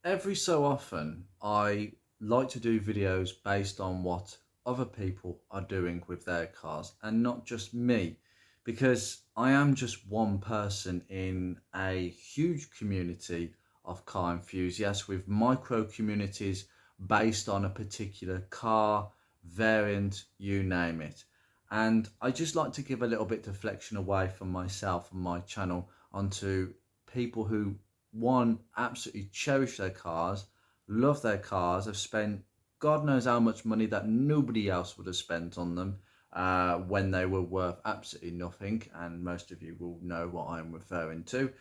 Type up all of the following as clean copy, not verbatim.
Every so often, I like to do videos based on what other people are doing with their cars and not just me, because I am just one person in a huge community of car enthusiasts with micro communities based on a particular car, variant, you name it. And I just like to give a little bit deflection away from myself and my channel onto people who, one, absolutely cherish their cars, love their cars, have spent God knows how much money that nobody else would have spent on them when they were worth absolutely nothing. And most of you will know what I'm referring to.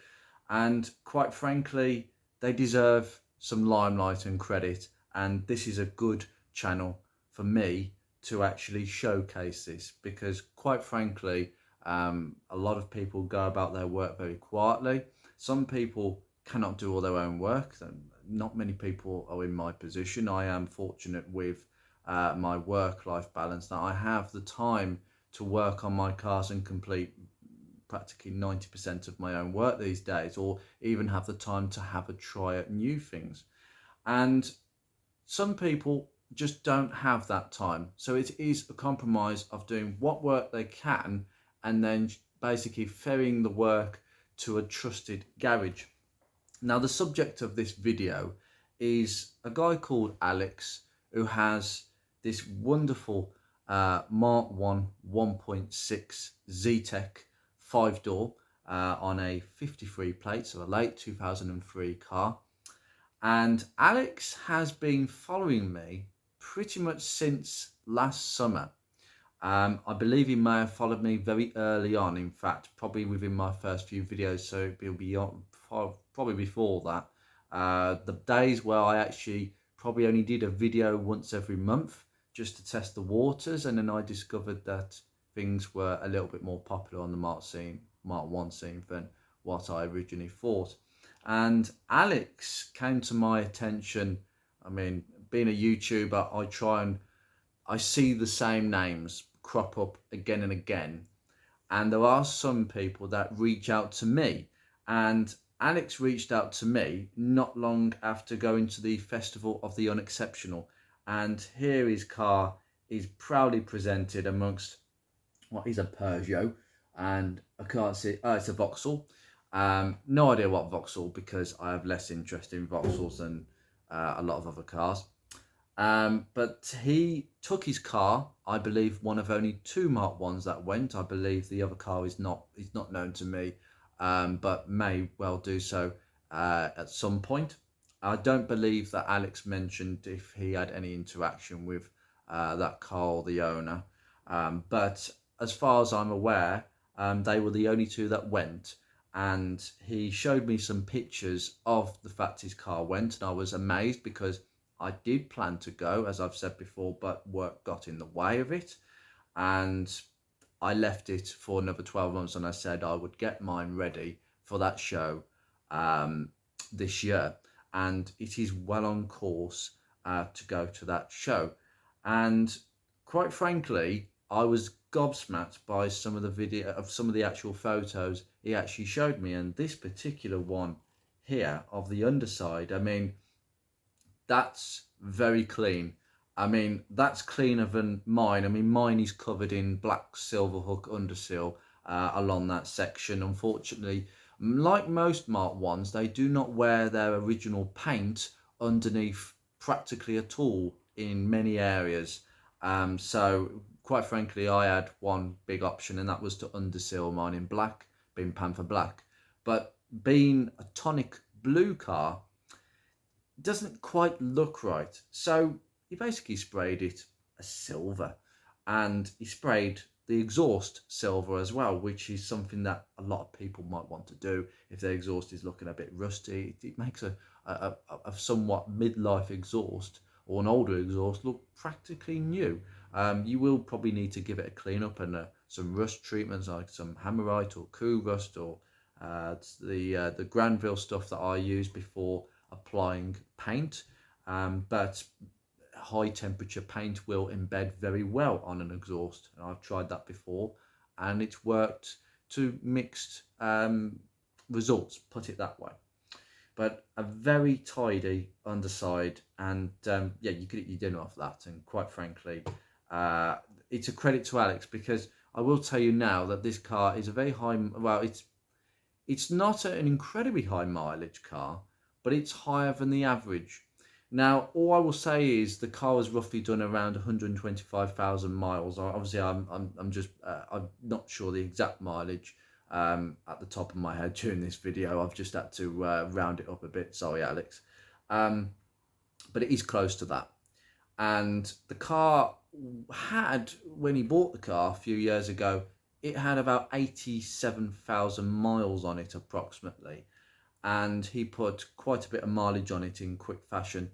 And quite frankly, they deserve some limelight and credit. And this is a good channel for me to actually showcase this because, quite frankly, a lot of people go about their work very quietly. Some people cannot do all their own work. Not many people are in my position. I am fortunate with my work-life balance that I have the time to work on my cars and complete practically 90% of my own work these days, or even have the time to have a try at new things. And some people just don't have that time. So it is a compromise of doing what work they can and then basically ferrying the work to a trusted garage. Now, the subject of this video is a guy called Alex who has this wonderful Mark 1 1.6 Zetec 5-door on a 53 plate, so a late 2003 car. And Alex has been following me pretty much since last summer. I believe he may have followed me very early on, in fact, probably within my first few videos, so it'll be on, probably before that. The days where I actually probably only did a video once every month just to test the waters, and then I discovered that things were a little bit more popular on the Mark 1 scene than what I originally thought. And Alex came to my attention. I mean, being a YouTuber, I see the same names crop up again and again. And there are some people that reach out to me. And Alex reached out to me not long after going to the Festival of the Unexceptional. And here his car is proudly presented amongst what is a Peugeot. And I can't see, oh, it's a Vauxhall. No idea what Vauxhall, because I have less interest in Vauxhalls than a lot of other cars. But he took his car, I believe one of only two Mark 1s that went. I believe the other car is not known to me, but may well do so at some point. I don't believe that Alex mentioned if he had any interaction with that car or the owner. But as far as I'm aware, they were the only two that went. And he showed me some pictures of the fact his car went, and I was amazed because I did plan to go, as I've said before, but work got in the way of it. And I left it for another 12 months, and I said I would get mine ready for that show this year. And it is well on course to go to that show. And quite frankly, I was gobsmacked by some of the video of some of the actual photos he actually showed me. And this particular one here of the underside, I mean, that's very clean. I mean, that's cleaner than mine. I mean, mine is covered in black silver hook undersill along that section. Unfortunately, like most Mark 1s, they do not wear their original paint underneath practically at all in many areas. So, quite frankly, I had one big option, and that was to undersill mine in black, being Panther Black. But being a tonic blue car, doesn't quite look right. So he basically sprayed it a silver, and he sprayed the exhaust silver as well, which is something that a lot of people might want to do if their exhaust is looking a bit rusty. It makes a somewhat midlife exhaust or an older exhaust look practically new. You will probably need to give it a clean up and some rust treatments like some hammerite or coup rust or the Granville stuff that I use before applying paint. But high temperature paint will embed very well on an exhaust, and I've tried that before and it's worked to mixed results, put it that way. but a very tidy underside, and yeah, you could eat your dinner off that. And quite frankly, it's a credit to Alex, because I will tell you now that this car is a very high, well, it's not an incredibly high mileage car, but it's higher than the average. Now, all I will say is the car was roughly done around 125,000 miles. Obviously, I'm not sure the exact mileage at the top of my head during this video. I've just had to round it up a bit. Sorry, Alex. But it is close to that. And the car had, when he bought the car a few years ago, it had about 87,000 miles on it approximately. And he put quite a bit of mileage on it in quick fashion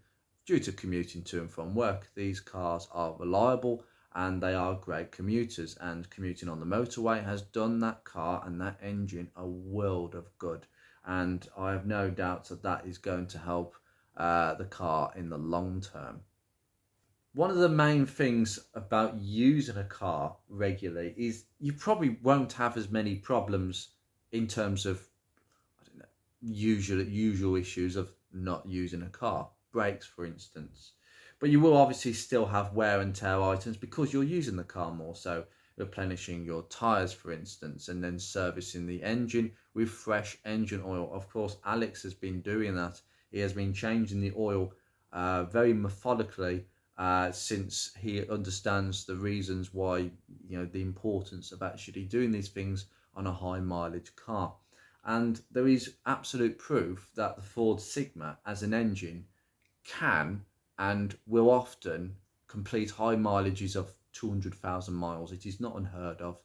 due to commuting to and from work. These cars are reliable and they are great commuters, and commuting on the motorway has done that car and that engine a world of good. And I have no doubt that that is going to help the car in the long term. One of the main things about using a car regularly is you probably won't have as many problems in terms of, I don't know, usual issues of not using a car, brakes for instance. But you will obviously still have wear and tear items because you're using the car more, so replenishing your tyres for instance, and then servicing the engine with fresh engine oil. Of course, Alex has been doing that. He has been changing the oil very methodically since he understands the reasons why, the importance of actually doing these things on a high mileage car. And there is absolute proof that the Ford Sigma as an engine can and will often complete high mileages of 200,000 miles. It is not unheard of.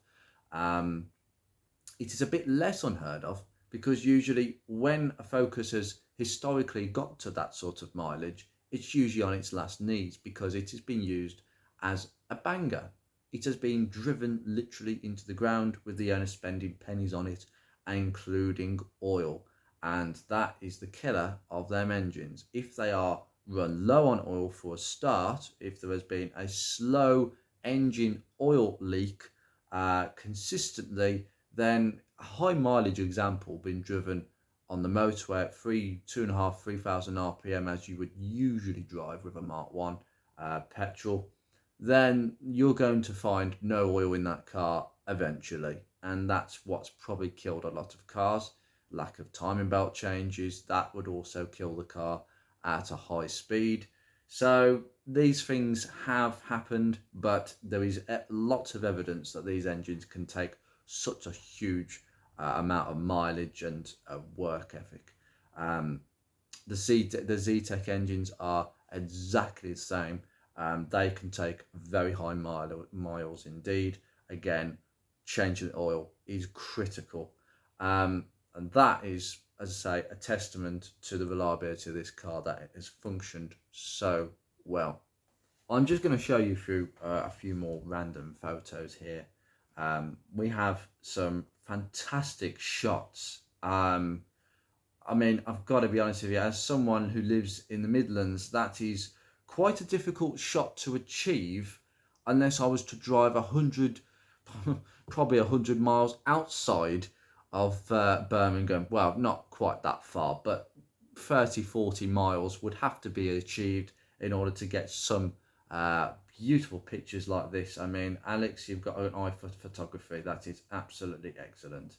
It is a bit less unheard of because usually when a Focus has historically got to that sort of mileage, it's usually on its last knees because it has been used as a banger. It has been driven literally into the ground with the owner spending pennies on it, including oil. And that is the killer of them engines. If they are run low on oil for a start, if there has been a slow engine oil leak consistently, then a high mileage example being driven on the motorway at 3,500 RPM as you would usually drive with a Mark 1 petrol, then you're going to find no oil in that car eventually. And that's what's probably killed a lot of cars. Lack of timing belt changes, that would also kill the car at a high speed. So these things have happened, but there is lots of evidence that these engines can take such a huge amount of mileage and work ethic. The Zetec engines are exactly the same. They can take very high miles indeed. Again, changing oil is critical. And that is, as I say, a testament to the reliability of this car, that it has functioned so well. I'm just going to show you through a few more random photos here. We have some fantastic shots. I mean, I've got to be honest with you, as someone who lives in the Midlands, that is quite a difficult shot to achieve unless I was to drive 100, probably 100 miles outside of Birmingham. Well, not quite that far, but 30, 40 miles would have to be achieved in order to get some beautiful pictures like this. I mean, Alex, you've got an eye for photography. That is absolutely excellent.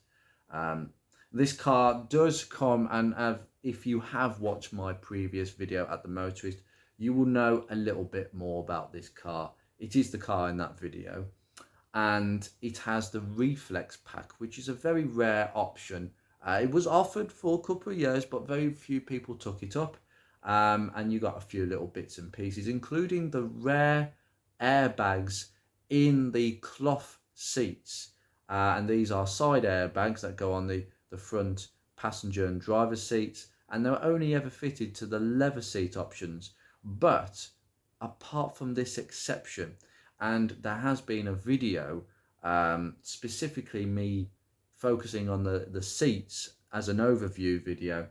This car does come, and if you have watched my previous video at the Motorist, you will know a little bit more about this car. It is the car in that video, and it has the reflex pack, which is a very rare option. It was offered for a couple of years, but very few people took it up. And you got a few little bits and pieces, including the rare airbags in the cloth seats. And these are side airbags that go on the front passenger and driver seats, and they're only ever fitted to the leather seat options. But apart from this exception, and there has been a video specifically me focusing on the seats as an overview video.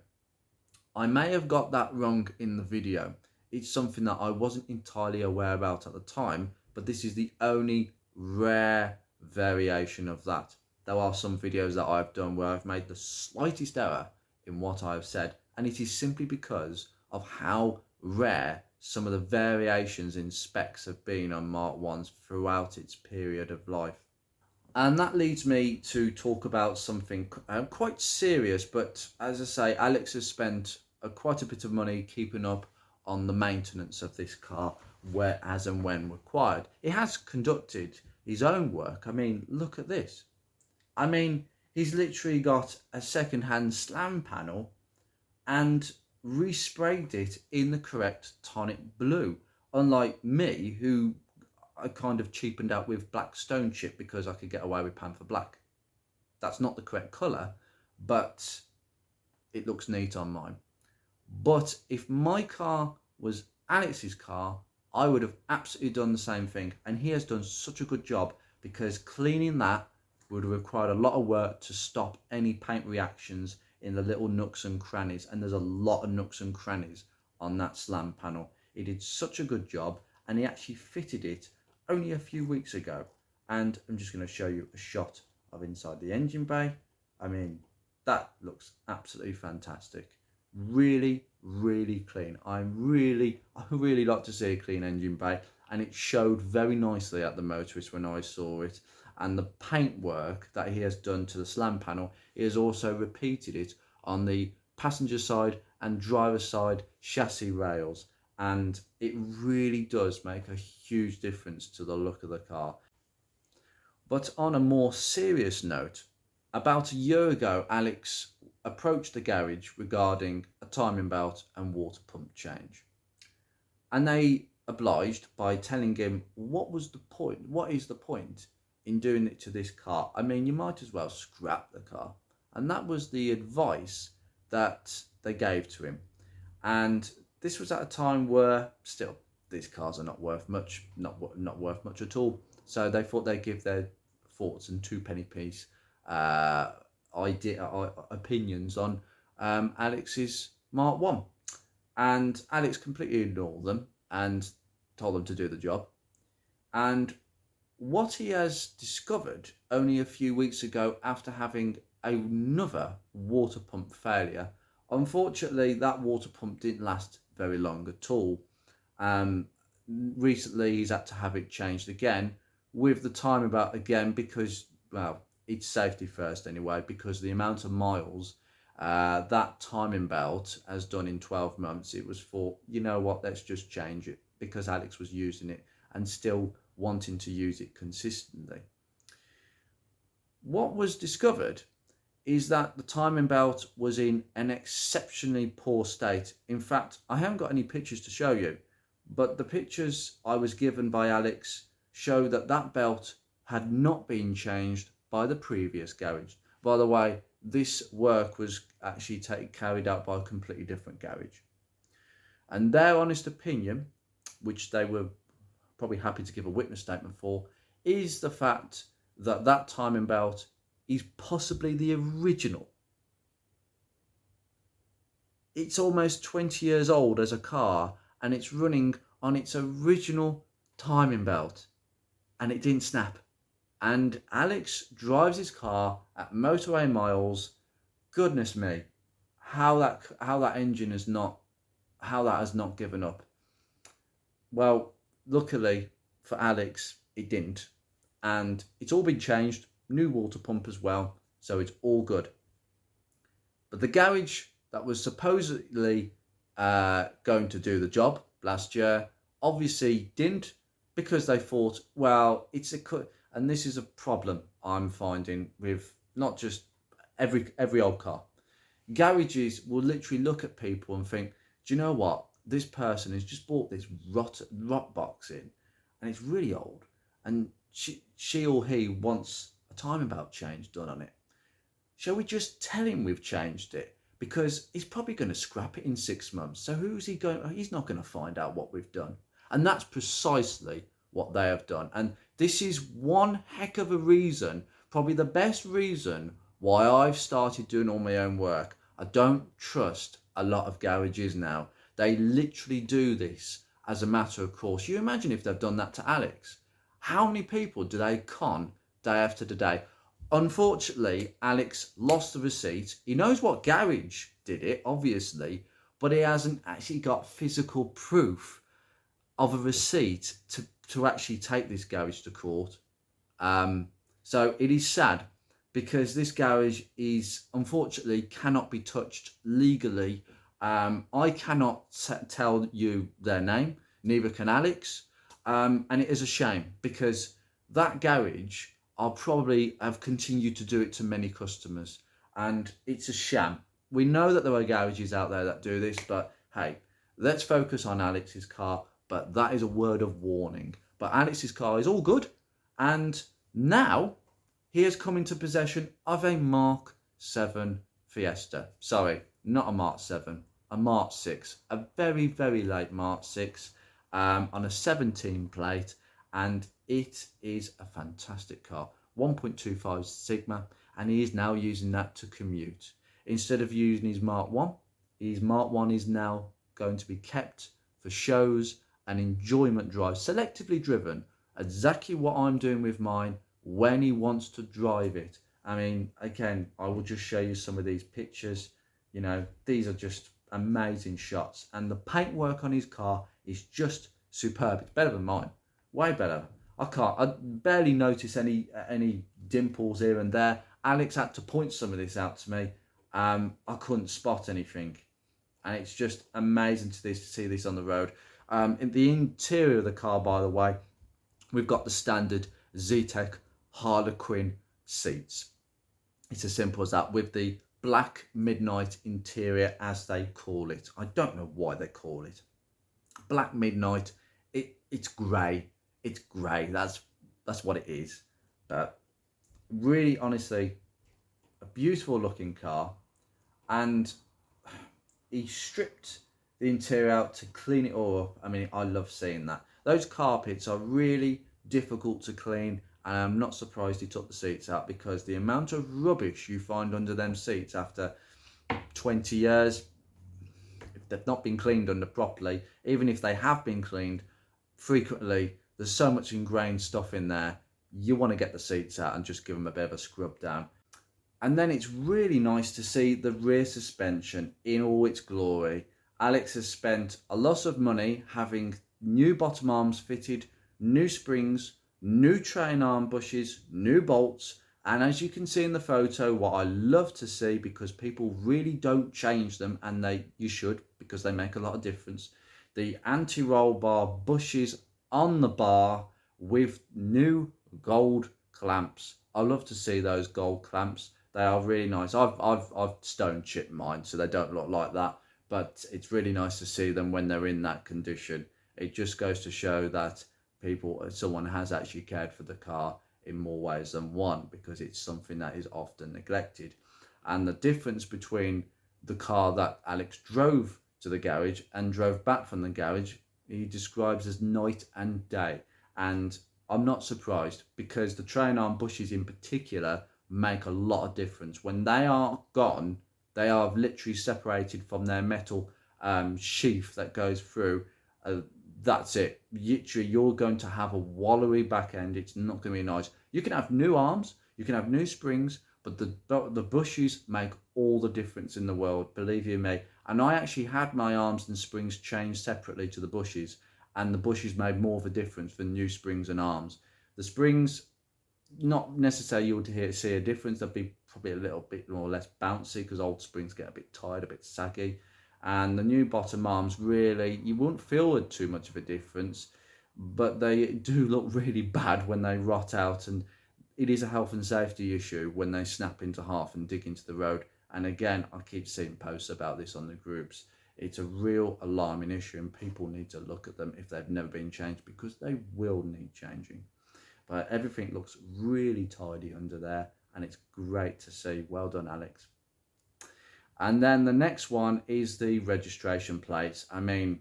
I may have got that wrong in the video. It's something that I wasn't entirely aware about at the time, but this is the only rare variation of that. There are some videos that I've done where I've made the slightest error in what I've said, and it is simply because of how rare some of the variations in specs have been on Mark 1s throughout its period of life. And that leads me to talk about something quite serious, but as I say, Alex has spent quite a bit of money keeping up on the maintenance of this car, where, as and when required. He has conducted his own work. I mean, look at this. I mean, he's literally got a second-hand slam panel and resprayed it in the correct tonic blue. Unlike me, who I kind of cheapened out with black stone chip because I could get away with Panther black. That's not the correct colour, but it looks neat on mine. But if my car was Alex's car, I would have absolutely done the same thing. And he has done such a good job, because cleaning that would have required a lot of work to stop any paint reactions in the little nooks and crannies. And there's a lot of nooks and crannies on that slam panel. He did such a good job, and he actually fitted it only a few weeks ago. And I'm just going to show you a shot of inside the engine bay. I mean, that looks absolutely fantastic. Really, really clean. I really like to see a clean engine bay, and it showed very nicely at the motorist when I saw it. And the paint work that he has done to the slam panel, he has also repeated it on the passenger side and driver side chassis rails, and it really does make a huge difference to the look of the car. But on a more serious note, about a year ago, Alex approached the garage regarding a timing belt and water pump change. And they obliged by telling him what is the point in doing it to this car? I mean, you might as well scrap the car. And that was the advice that they gave to him. And this was at a time where still these cars are not worth much, not worth much at all. So they thought they'd give their thoughts and two penny piece opinions on Alex's Mark 1. And Alex completely ignored them and told them to do the job. And what he has discovered only a few weeks ago, after having another water pump failure, unfortunately that water pump didn't last very long at all. Recently he's had to have it changed again, with the time about again, because, well, it's safety first anyway, because the amount of miles that timing belt has done in 12 months, it was for, you know what, let's just change it, because Alex was using it and still wanting to use it consistently. What was discovered is that the timing belt was in an exceptionally poor state. In fact, I haven't got any pictures to show you, but the pictures I was given by Alex show that that belt had not been changed by the previous garage. By the way, this work was actually carried out by a completely different garage. And their honest opinion, which they were probably happy to give a witness statement for, is the fact that that timing belt is possibly the original. It's almost 20 years old as a car, and it's running on its original timing belt, and it didn't snap. And Alex drives his car at motorway miles. Goodness me, how that engine has not given up. Well, luckily for Alex, it didn't, and it's all been changed. New water pump as well, so it's all good. But the garage that was supposedly going to do the job last year obviously didn't, because they thought, well, and this is a problem I'm finding with not just every old car. Garages will literally look at people and think, do you know what? This person has just bought this rot box in, and it's really old, and she or he wants a timing belt change done on it. Shall we just tell him we've changed it? Because he's probably going to scrap it in 6 months. So who's he going? He's not going to find out what we've done. And that's precisely what they have done. And this is one heck of a reason, probably the best reason, why I've started doing all my own work. I don't trust a lot of garages now. They literally do this as a matter of course. You imagine if they've done that to Alex. How many people do they con day after day? Unfortunately, Alex lost the receipt. He knows what garage did it, obviously, but he hasn't actually got physical proof of a receipt to actually take this garage to court. So it is sad because this garage is unfortunately cannot be touched legally. I cannot tell you their name, neither can Alex. And it is a shame because that garage, I'll probably have continued to do it to many customers. And it's a sham. We know that there are garages out there that do this, but hey, let's focus on Alex's car. But that is a word of warning. But Alex's car is all good. And now he has come into possession of a Mark 7 Fiesta. Sorry, not a Mark 7, a Mark 6. A very, very late Mark 6 on a 17 plate. And it is a fantastic car. 1.25 Sigma. And he is now using that to commute. Instead of using his Mark 1, his Mark 1 is now going to be kept for shows and enjoyment drives, selectively driven. Exactly what I'm doing with mine when he wants to drive it. I mean, again, I will just show you some of these pictures. You know, these are just amazing shots. And the paintwork on his car is just superb. It's better than mine. Way better. I barely notice any dimples here and there. Alex had to point some of this out to me. I couldn't spot anything. And it's just amazing to see this on the road. In the interior of the car, by the way, we've got the standard Zetec Harlequin seats. It's as simple as that, with the black midnight interior, as they call it. I don't know why they call it black midnight. It's grey. It's grey. That's what it is. But really, honestly, a beautiful looking car. And he stripped the interior out to clean it all up. I mean, I love seeing that. Those carpets are really difficult to clean, and I'm not surprised he took the seats out, because the amount of rubbish you find under them seats after 20 years, if they've not been cleaned under properly, even if they have been cleaned, frequently there's so much ingrained stuff in there, you want to get the seats out and just give them a bit of a scrub down. And then it's really nice to see the rear suspension in all its glory. Alex has spent a lot of money having new bottom arms fitted, new springs, new train arm bushes, new bolts. And as you can see in the photo, what I love to see, because people really don't change them, and you should, because they make a lot of difference, the anti-roll bar bushes on the bar with new gold clamps. I love to see those gold clamps. They are really nice. I've stone chipped mine, so they don't look like that. But it's really nice to see them when they're in that condition. It just goes to show that someone has actually cared for the car in more ways than one, because it's something that is often neglected. And the difference between the car that Alex drove to the garage and drove back from the garage, he describes as night and day. And I'm not surprised, because the train arm bushes in particular make a lot of difference. When they are gone, they are literally separated from their metal sheath that goes through. That's it. Literally, you're going to have a wallowy back end. It's not going to be nice. You can have new arms, you can have new springs, but the bushes make all the difference in the world, believe you me. And I actually had my arms and springs changed separately to the bushes, and the bushes made more of a difference than new springs and arms. The springs, not necessarily you would see a difference. They'd be probably a little bit more or less bouncy, because old springs get a bit tired, a bit saggy. And the new bottom arms, really, you won't feel too much of a difference, but they do look really bad when they rot out, and it is a health and safety issue when they snap into half and dig into the road. And again, I keep seeing posts about this on the groups. It's a real alarming issue, and people need to look at them if they've never been changed, because they will need changing. But everything looks really tidy under there, and it's great to see. Well done, Alex. And then the next one is the registration plates. I mean,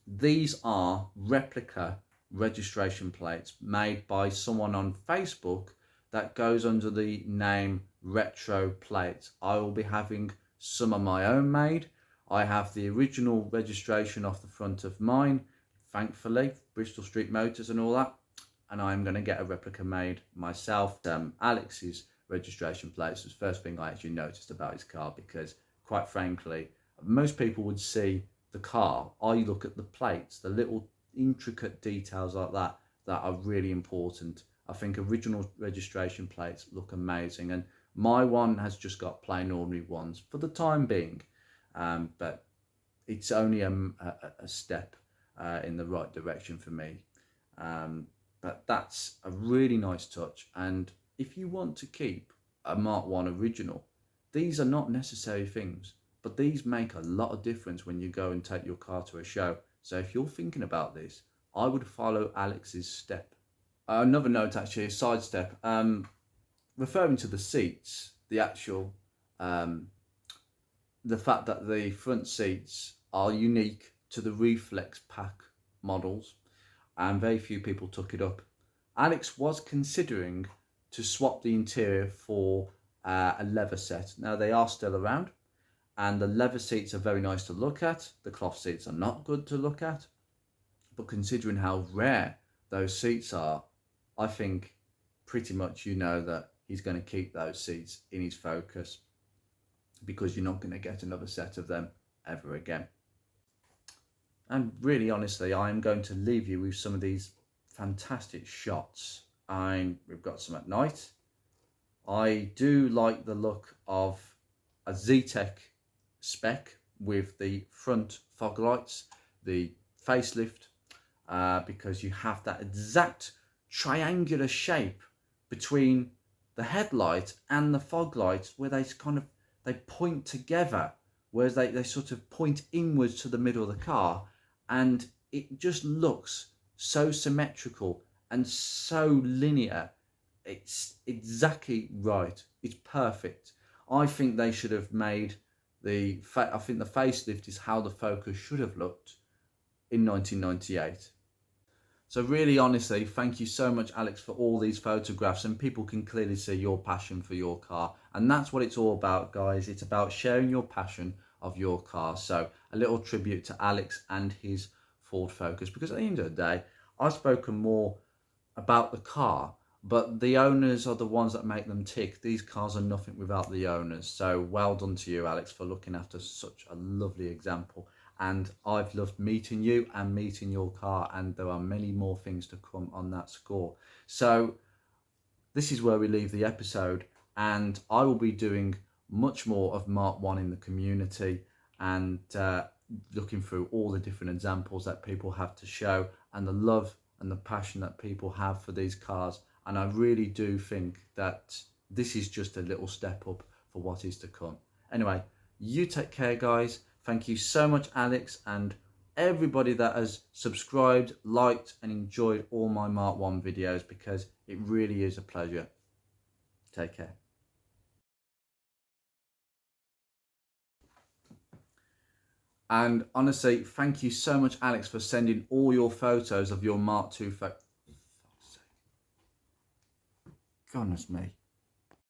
these are replica registration plates made by someone on Facebook that goes under the name Retro Plates. I will be having some of my own made. I have the original registration off the front of mine, thankfully, Bristol Street Motors and all that. And I'm going to get a replica made myself. Alex is registration plates was the first thing I actually noticed about his car, because quite frankly, most people would see the car. I look at the plates, the little intricate details like that are really important. I think original registration plates look amazing, and my one has just got plain ordinary ones for the time being, but it's only a step in the right direction for me. But that's a really nice touch, and if you want to keep a Mark 1 original, these are not necessary things, but these make a lot of difference when you go and take your car to a show. So if you're thinking about this, I would follow Alex's step. Another note, actually, a sidestep, referring to the seats, the actual, the fact that the front seats are unique to the Reflex Pack models, and very few people took it up. Alex was considering to swap the interior for a leather set. Now, they are still around, and the leather seats are very nice to look at. The cloth seats are not good to look at, but considering how rare those seats are, I think pretty much you know that he's going to keep those seats in his Focus, because you're not going to get another set of them ever again. And really, honestly, I am going to leave you with some of these fantastic shots. We've got some at night. I do like the look of a Zetec spec with the front fog lights, the facelift, because you have that exact triangular shape between the headlight and the fog lights, where they point together, whereas they sort of point inwards to the middle of the car, and it just looks so symmetrical and so linear. It's exactly right. It's perfect. I think they should have made I think the facelift is how the Focus should have looked in 1998. So really, honestly, thank you so much, Alex, for all these photographs, and people can clearly see your passion for your car. And that's what it's all about, guys. It's about sharing your passion of your car. So a little tribute to Alex and his Ford Focus, because at the end of the day, I've spoken more about the car, but the owners are the ones that make them tick. These cars are nothing without the owners. So well done to you, Alex, for looking after such a lovely example. And I've loved meeting you and meeting your car, and there are many more things to come on that score. So this is where we leave the episode, and I will be doing much more of Mark 1 in the community, and looking through all the different examples that people have to show, and the love and the passion that people have for these cars. And I really do think that this is just a little step up for what is to come. Anyway, you take care, guys. Thank you so much, Alex, and everybody that has subscribed, liked, and enjoyed all my Mark 1 videos, because it really is a pleasure. Take care. And honestly, thank you so much, Alex, for sending all your photos of your Mark II. Goodness me.